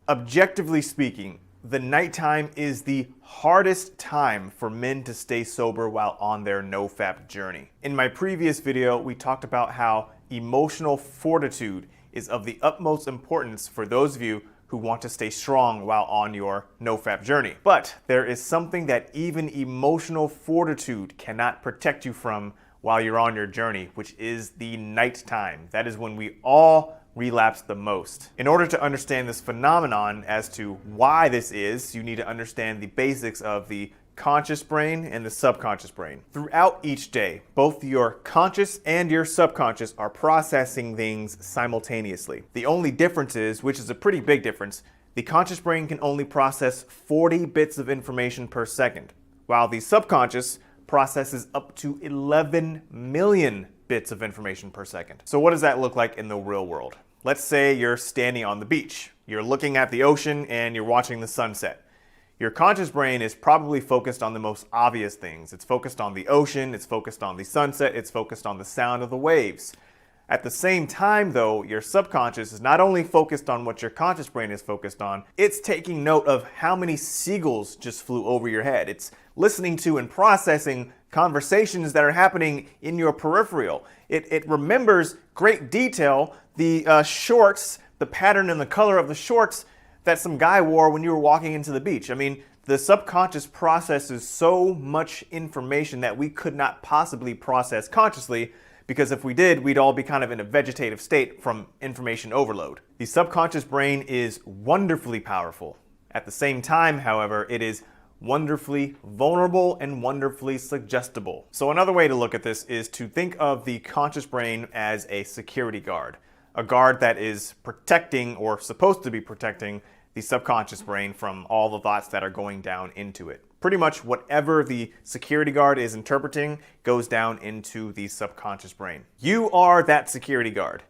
Objectively speaking, the nighttime is the hardest time for men to stay sober while on their nofap journey. In my previous video, we talked about how emotional fortitude is of the utmost importance for those of you who want to stay strong while on your nofap journey. But there is something that even emotional fortitude cannot protect you from while you're on your journey, which is the nighttime. That is when we all relapse the most. In order to understand this phenomenon as to why this is, you need to understand the basics of the conscious brain and the subconscious brain. Throughout each day, both your conscious and your subconscious are processing things simultaneously. The only difference is, which is a pretty big difference, the conscious brain can only process 40 bits of information per second, while the subconscious processes up to 11 million bits of information per second. So what does that look like in the real world? Let's say you're standing on the beach. You're looking at the ocean and you're watching the sunset. Your conscious brain is probably focused on the most obvious things. It's focused on the ocean, it's focused on the sunset, it's focused on the sound of the waves. At the same time though, your subconscious is not only focused on what your conscious brain is focused on, it's taking note of how many seagulls just flew over your head. It's listening to and processing conversations that are happening in your peripheral. It remembers great detail the shorts, the pattern and the color of the shorts that some guy wore when you were walking into the beach. I mean, the subconscious processes so much information that we could not possibly process consciously, because if we did, we'd all be kind of in a vegetative state from information overload. The subconscious brain is wonderfully powerful. At the same time, however, it is wonderfully vulnerable and wonderfully suggestible. So another way to look at this is to think of the conscious brain as a security guard, a guard that is protecting, or supposed to be protecting, the subconscious brain from all the thoughts that are going down into it. Pretty much whatever the security guard is interpreting goes down into the subconscious brain. You are that security guard.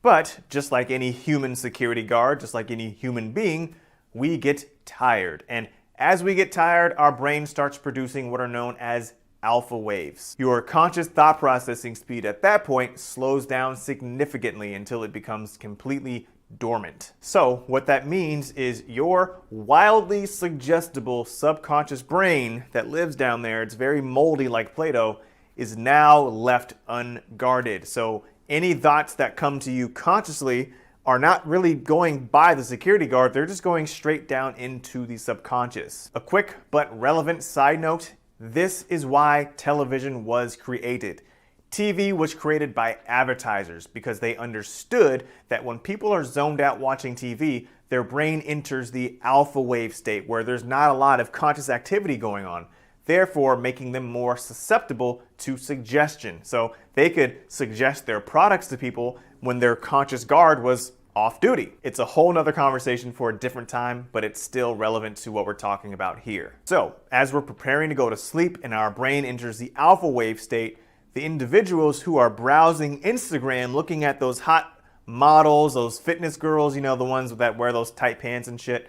But just like any human security guard, just like any human being, we get tired. And as we get tired, our brain starts producing what are known as alpha waves. Your conscious thought processing speed at that point slows down significantly until it becomes completely dormant. So what that means is your wildly suggestible subconscious brain that lives down there, it's very moldy like Play-Doh, is now left unguarded. So any thoughts that come to you consciously are not really going by the security guard, they're just going straight down into the subconscious. A quick but relevant side note, this is why television was created. TV was created by advertisers because they understood that when people are zoned out watching TV, their brain enters the alpha wave state where there's not a lot of conscious activity going on, therefore making them more susceptible to suggestion. So they could suggest their products to people when their conscious guard was off duty. It's a whole nother conversation for a different time, but it's still relevant to what we're talking about here. So as we're preparing to go to sleep and our brain enters the alpha wave state, the individuals who are browsing Instagram, looking at those hot models, those fitness girls, the ones that wear those tight pants and shit,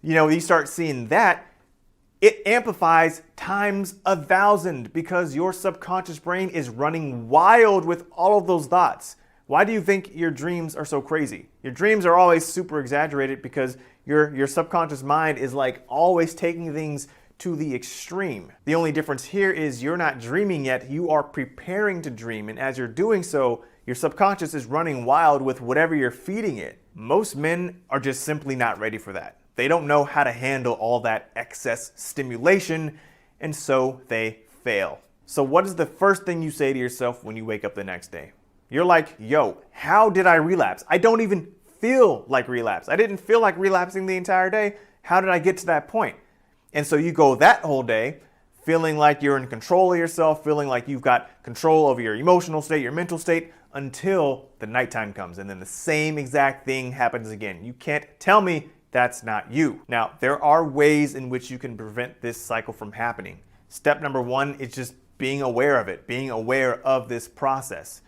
you start seeing that, it amplifies times 1,000 because your subconscious brain is running wild with all of those thoughts. Why do you think your dreams are so crazy? Your dreams are always super exaggerated because your subconscious mind is like always taking things to the extreme. The only difference here is you're not dreaming yet, you are preparing to dream, and as you're doing so, your subconscious is running wild with whatever you're feeding it. Most men are just simply not ready for that. They don't know how to handle all that excess stimulation, and so they fail. So what is the first thing you say to yourself when you wake up the next day? You're like, yo, how did I relapse? I don't even feel like relapse. I didn't feel like relapsing the entire day. How did I get to that point? And so you go that whole day feeling like you're in control of yourself, feeling like you've got control over your emotional state, your mental state, until the nighttime comes. And then the same exact thing happens again. You can't tell me that's not you. Now, there are ways in which you can prevent this cycle from happening. Step number one is just being aware of it, being aware of this process.